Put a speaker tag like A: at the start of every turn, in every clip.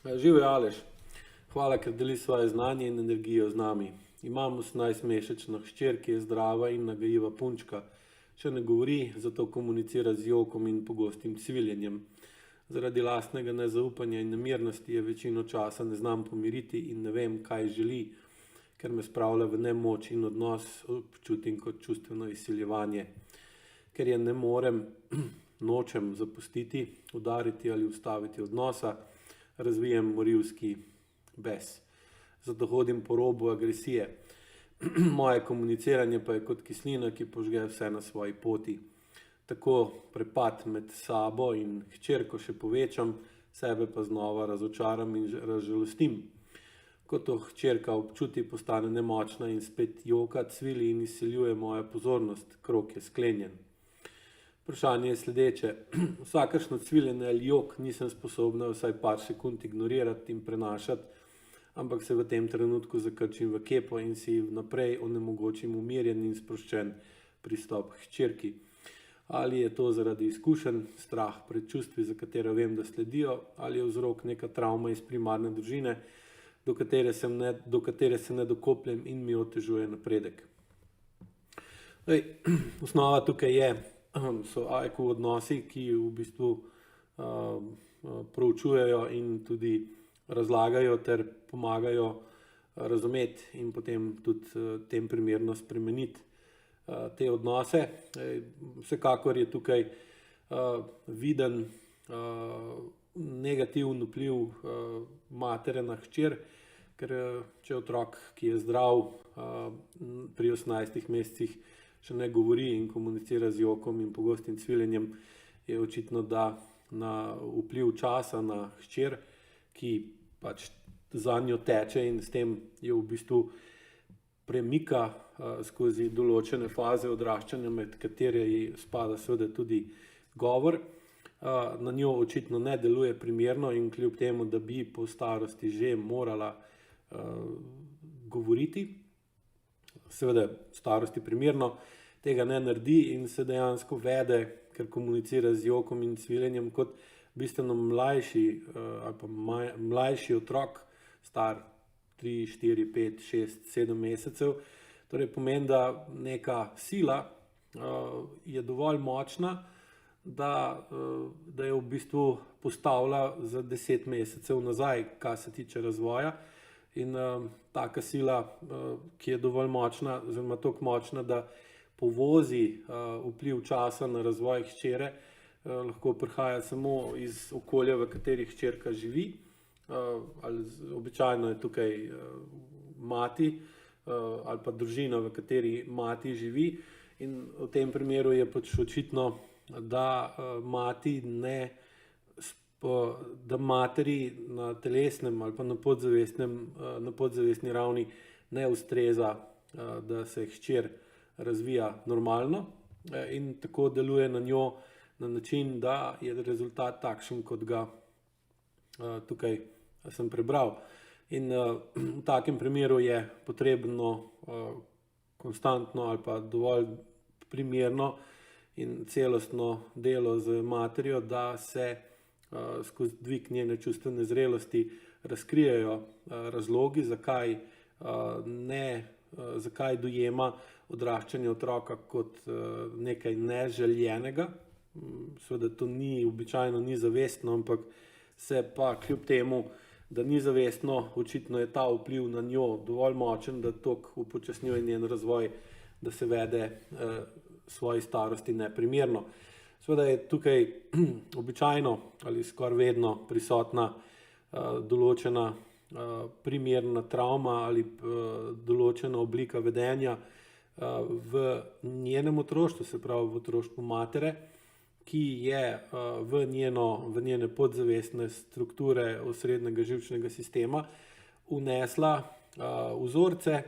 A: Živijo, Aleš. Hvala, ker deli svoje znanje in energijo z nami. Imam 18-mesečno hčer, ki je zdrava in nagajiva punčka. Še ne govori, zato komunicira z jokom in pogostim cviljenjem. Zaradi lastnega nezaupanja in nemirnosti je večino časa ne znam pomiriti in ne vem, kaj želi, ker me spravlja v nemoč in odnos občutim kot čustveno izsiljevanje. Ker je ne morem, nočem zapustiti, udariti ali ustaviti odnosa, razvijem morilski bes. Zato hodim po robu agresije. Moje komuniciranje pa je kot kislina, ki požge vse na svoji poti. Tako prepad med sabo in hčerko še povečam, sebe pa znova razočaram in razžalostim. Ko to hčerka občuti, postane nemočna in spet joka, cvili in izsiljuje moja pozornost, krog je sklenjen. Vprašanje je sledeče. Vsakršno cviljenje ali jok nisem sposobna vsaj par sekund ignorirati in prenašati, ampak se v tem trenutku zakrčim v kepo in si vnaprej onemogočim umirjen in sproščen pristop k hčerki. Ali je to zaradi izkušenj, strah pred čustvi, za katera vem, da sledijo, ali je vzrok neka travma iz primarne družine, do katere se ne dokopljem in mi otežuje napredek. Osnova tukaj so IQ odnosi, ki v bistvu proučujejo in tudi razlagajo ter pomagajo razumeti in potem tudi tem primerno spremeniti te odnose. Vsekakor je tukaj viden negativen vpliv matere na hčer, ker če otrok, ki je zdrav, pri 18 mesecih še ne govori in komunicira z jokom in pogostim cviljenjem, je očitno, da na vpliv časa na hčer, ki pač za njo teče in s tem je v bistvu premika skozi določene faze odraščanja, med katere spada seveda tudi govor. Na njo očitno ne deluje primerno in kljub temu, da bi po starosti že morala govoriti, seveda starosti primerno, tega ne naredi in se dejansko vede, ker komunicira z jokom in cviljenjem kot bistveno mlajši ali pa mlajši otrok, star 3, 4, 5, 6, 7 mesecev. Torej pomeni, da neka sila je dovolj močna, da jo v bistvu postavlja za 10 mesecev nazaj, kar se tiče razvoja. In taka sila, ki je dovolj močna, oziroma toliko močna, da povozi vpliv časa na razvoj hčere, lahko prihaja samo iz okolja, v kateri hčerka živi, ali običajno je tukaj mati ali pa družina, v kateri mati živi, in v tem primeru je pač očitno, da materi na telesnem ali pa na podzavestni ravni ne ustreza, da se hčer razvija normalno in tako deluje na njo na način, da je rezultat takšen, kot ga tukaj sem prebral. In v takem primeru je potrebno konstantno ali pa dovolj primerno in celostno delo z materjo, da se skozi dvig njene čustvene zrelosti razkrijejo razlogi, zakaj dojema odraščanje otroka kot nekaj neželjenega. Seveda to običajno ni zavestno, ampak se pa kljub temu, da ni zavestno, očitno je ta vpliv na njo dovolj močen, da toliko upočasnjuje njen razvoj, da se vede svoji starosti neprimerno. Seveda je tukaj običajno ali skoraj vedno prisotna določena primerna travma ali določena oblika vedenja v njenem otroštvu, se pravi v otroštvu matere, ki je v njene podzavestne strukture osrednjega živčnega sistema vnesla vzorce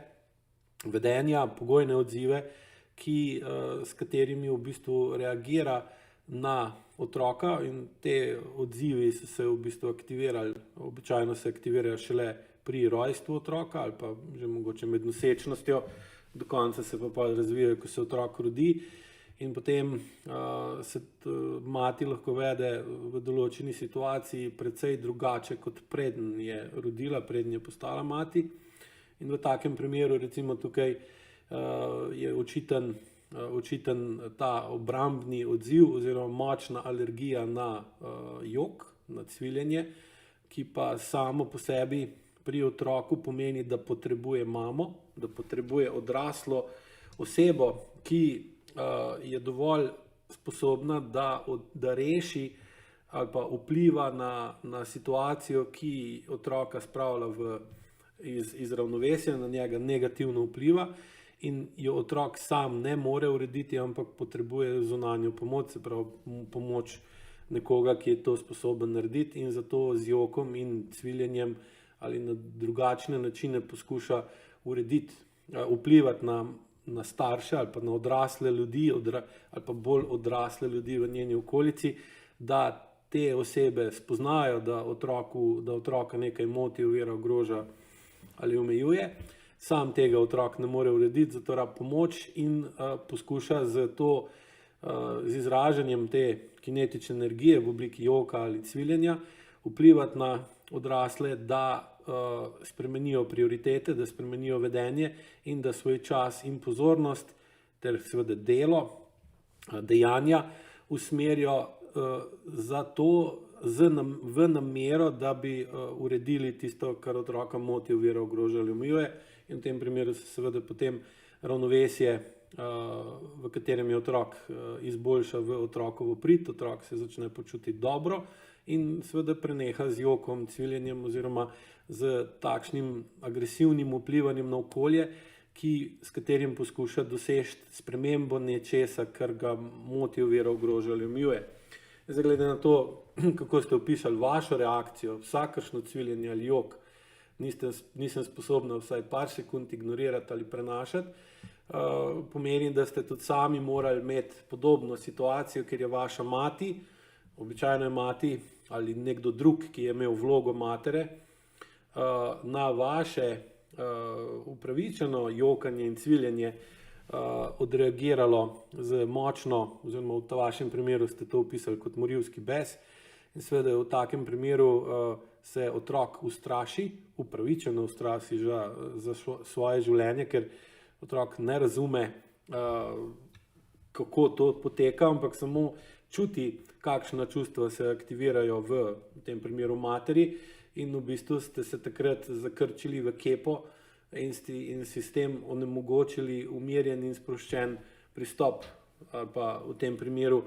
A: vedenja, pogojne odzive, s katerimi v bistvu reagira na otroka, in te odzivi so se v bistvu aktivirali, običajno se aktivirajo šele pri rojstvu otroka ali pa že mogoče med nosečnostjo, do konca se pa razvijajo, ko se otrok rodi. in potem se mati lahko vede v določeni situaciji precej drugače, kot preden je rodila, preden je postala mati. In v takem primeru recimo tukaj je očiten ta obrambni odziv oziroma močna alergija na jok, na cviljenje, ki pa samo po sebi pri otroku pomeni, da potrebuje mamo, da potrebuje odraslo osebo, ki je dovolj sposobna, da reši ali pa vpliva na situacijo, ki otroka spravlja iz ravnovesja, na njega negativno vpliva in jo otrok sam ne more urediti, ampak potrebuje zunanjo pomoč, se pravi pomoč nekoga, ki je to sposoben narediti, in zato z jokom in cviljenjem ali na drugačne načine poskuša urediti, vplivati na starše ali pa na odrasle ljudi ali pa bolj odrasle ljudi v njeni okolici, da te osebe spoznajo, da otroka nekaj moti, ovira, ogroža ali omejuje. Sam tega otrok ne more urediti, zato rab pomoč in poskuša z izražanjem te kinetične energije v obliki joka ali cviljenja vplivati na odrasle, da spremenijo prioritete, da spremenijo vedenje in da svoj čas in pozornost ter seveda delo, dejanja usmerijo za to v namero, da bi uredili tisto, kar otroka moti, ovira, ogroža ali omejuje, in v tem primeru se seveda potem ravnovesje, v katerem je otrok, izboljša v otrokovo prid, otrok se začne počutiti dobro in seveda preneha z jokom, cviljenjem oziroma z takšnim agresivnim vplivanjem na okolje, s katerim poskuša doseči spremembo nečesa, kar ga moti, ovira, ogroža ali omejuje. Zdaj, glede na to, kako ste opisali vašo reakcijo, vsakršno cviljenje ali jok, nisem sposobna vsaj par sekund ignorirati ali prenašati, pomeni, da ste tudi sami morali imeti podobno situacijo, ker je vaša mati, običajno je mati ali nekdo drug, ki je imel vlogo matere, na vaše upravičeno jokanje in cviljenje odreagiralo z močno, oziroma v vašem primeru ste to opisali kot morilski bes, in seveda v takem primeru se otrok ustraši, upravičeno ustraši za svoje življenje, ker otrok ne razume, kako to poteka, ampak samo čuti, kakšna čustva se aktivirajo v tem primeru materi, in v bistvu ste se takrat zakrčili v kepo in si s tem onemogočili umirjen in sproščen pristop, ali pa v tem primeru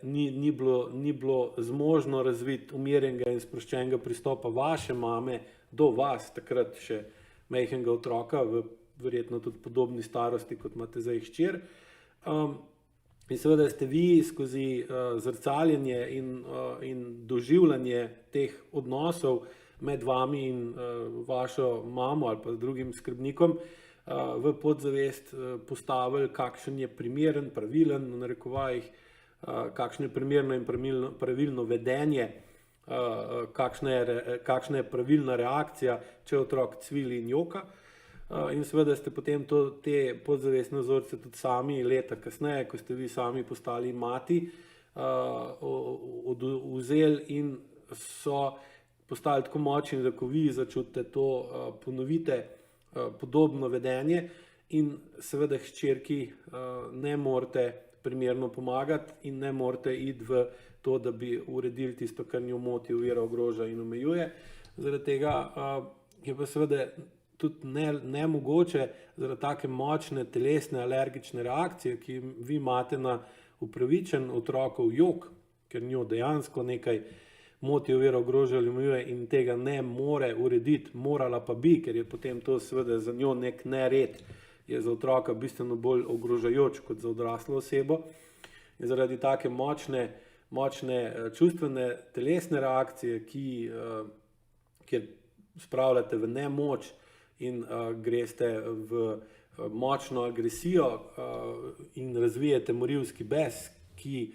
A: ni bilo zmožno razviti umirjenega in sproščenega pristopa vaše mame do vas, takrat še majhnega otroka, verjetno tudi podobni starosti, kot imate zdaj hčer. In seveda ste vi skozi zrcaljenje in doživljanje teh odnosov med vami in vašo mamo ali pa z drugim skrbnikom v podzavest postavili, kakšen je primeren, pravilen, v narekovajih, kakšno je primerno in pravilno vedenje, kakšna je pravilna reakcija, če otrok cvili in joka. In seveda ste potem te podzavestne vzorce tudi sami leta kasneje, ko ste vi sami postali mati, vzeli in so postali tako močni, da ko vi začutite to, ponovite podobno vedenje in seveda hčerki ne morete primerno pomagati in ne morete iti v to, da bi uredili tisto, kar njo moti, ovira, ogroža in omejuje. Zaradi tega je pa seveda tudi nemogoče zaradi take močne telesne alergične reakcije, ki vi imate na upravičen otrokov jok, ker njo dejansko nekaj moti, ovira, ogroža ali omejuje in tega ne more urediti, morala pa bi, ker je potem to seveda za njo nek nered, je za otroka bistveno bolj ogrožajoč kot za odraslo osebo. In zaradi take močne čustvene telesne reakcije, kjer spravljate v nemoč in greste v močno agresijo in razvijete morilski bes, ki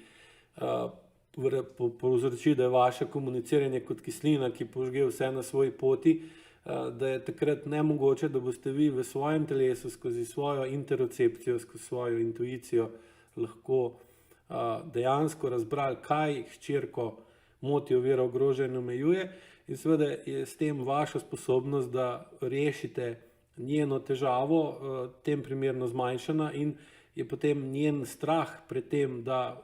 A: povzroči, da je vaše komuniciranje kot kislina, ki požge vse na svoji poti, da je takrat nemogoče, da boste vi v svojem telesu skozi svojo interocepcijo, skozi svojo intuicijo lahko dejansko razbrali, kaj hčerko moti, ovira, ogroža in omejuje, in seveda je s tem vaša sposobnost, da rešite njeno težavo, tem primerno zmanjšana, in je potem njen strah pred tem, da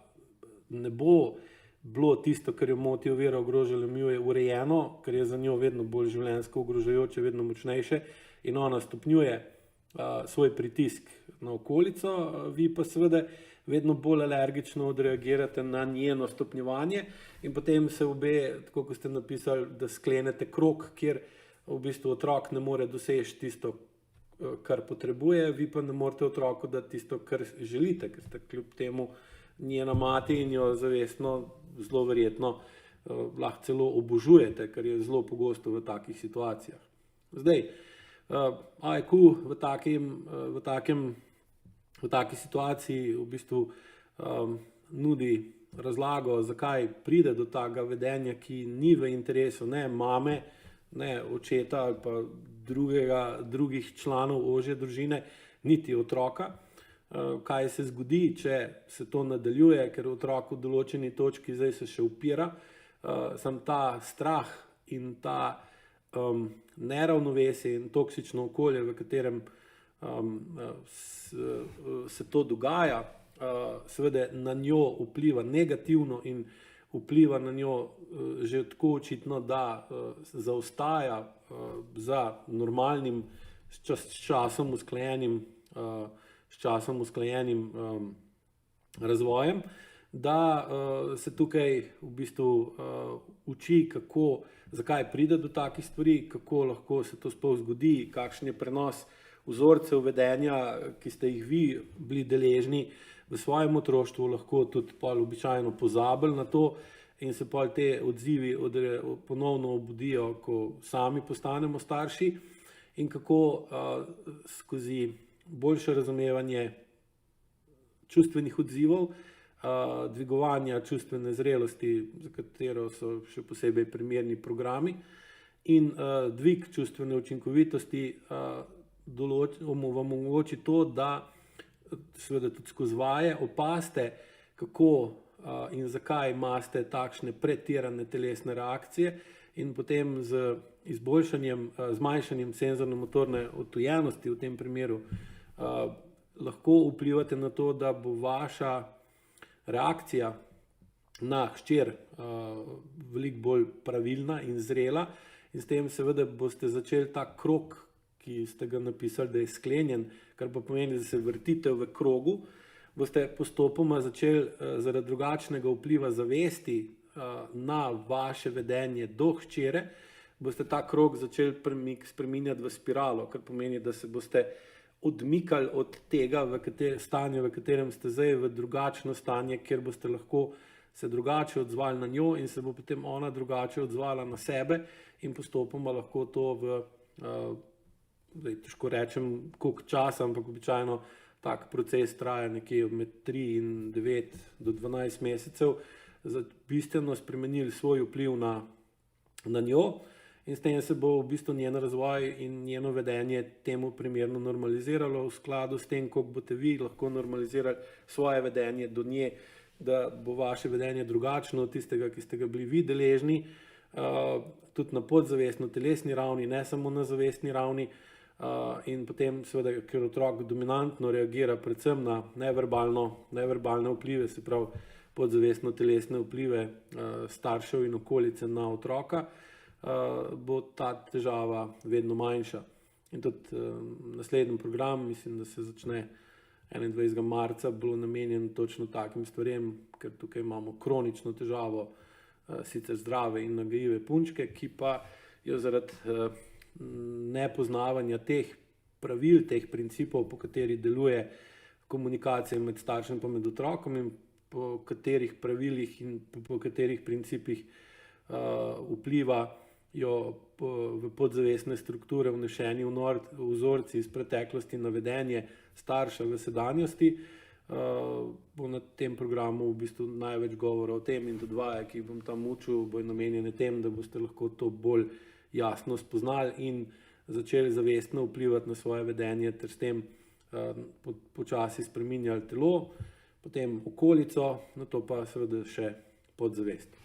A: ne bo bilo tisto, kar jo moti, ovira, ogroža ali omejuje, urejeno, ker je za njo vedno bolj življenjsko ogrožajoče, vedno močnejše, in ona stopnjuje svoj pritisk na okolico, vi pa seveda vedno bolj alergično odreagirate na njeno stopnjevanje, in potem se obe, tako kot ste napisali, da sklenete krog, kjer v bistvu otrok ne more doseči tisto, kar potrebuje, vi pa ne morete otroku dati tisto, kar želite, ker ste kljub temu njena mati in jo zavestno, zelo verjetno, lahko celo obožujete, kar je zelo pogosto v takih situacijah. Zdaj, IQ v taki situaciji v bistvu nudi razlago, zakaj pride do takega vedenja, ki ni v interesu ne mame, ne očeta ali pa drugih članov ožje družine, niti otroka. Kaj se zgodi, če se to nadaljuje, ker otrok v določeni točki zdaj se še upira, sam ta strah in ta neravnovesje in toksično okolje, v katerem se to dogaja, seveda na njo vpliva negativno in vpliva na njo že tako očitno, da zaostaja za normalnim, s časom usklajenim razvojem, da se tukaj v bistvu uči, zakaj pride do takih stvari, kako lahko se to sploh zgodi, kakšen je prenos vzorcev vedenja, ki ste jih vi bili deležni v svojem otroštvu, lahko tudi običajno pozabili na to in se pol te odzivi ponovno obudijo, ko sami postanemo starši, in kako skozi boljše razumevanje čustvenih odzivov, dvigovanja čustvene zrelosti, za katero so še posebej primerni programi, in dvig čustvene učinkovitosti vam omogoči to, da seveda tudi skozi vaje opazite, kako in zakaj imate takšne pretirane telesne reakcije, in potem z zmanjšanjem senzorno-motorne odtujenosti v tem primeru lahko vplivate na to, da bo vaša reakcija na hčer veliko bolj pravilna in zrela, in s tem seveda boste začeli ta krog, ki ste ga napisali, da je sklenjen, kar pa pomeni, da se vrtite v krogu, boste postopoma začeli zaradi drugačnega vpliva zavesti na vaše vedenje do hčere, boste ta krog začeli spreminjati v spiralo, kar pomeni, da se boste odmikali od tega stanja, v katerem ste zdaj, v drugačno stanje, kjer boste lahko se drugače odzvali na njo in se bo potem ona drugače odzvala na sebe, in postopoma lahko to zdaj težko rečem, koliko časa, ampak običajno tak proces traja nekje med 3 in 9 do 12 mesecev, bistveno spremenili svoj vpliv na njo, in s tem se bo v bistvu njen razvoj in njeno vedenje temu primerno normaliziralo, v skladu s tem, koliko boste vi lahko normalizirali svoje vedenje do nje, da bo vaše vedenje drugačno od tistega, ki ste ga bili vi deležni, tudi na podzavestno telesni ravni, ne samo na zavestni ravni, in potem seveda, ker otrok dominantno reagira predvsem na neverbalne vplive, se pravi podzavestno telesne vplive staršev in okolice na otroka, bo ta težava vedno manjša. In tudi naslednji program, mislim, da se začne 21. marca, bo namenjen točno takim stvarem, ker tukaj imamo kronično težavo sicer zdrave in nagajive punčke, ki pa jo zaradi nepoznavanja teh pravil, teh principov, po kateri deluje komunikacija med staršem pa med otrokom, in po katerih pravilih in po katerih principih vplivajo v podzavestne strukture vnešeni vzorci iz preteklosti na vedenje starša v sedanjosti, bo na tem programu v bistvu največ govora o tem, in tudi vaje, ki jih bom tam učil, bo namenjene tem, da boste lahko to bolj jasno spoznali in začeli zavestno vplivati na svoje vedenje ter s tem počasi spreminjali telo, potem okolico, na to pa seveda še podzavest.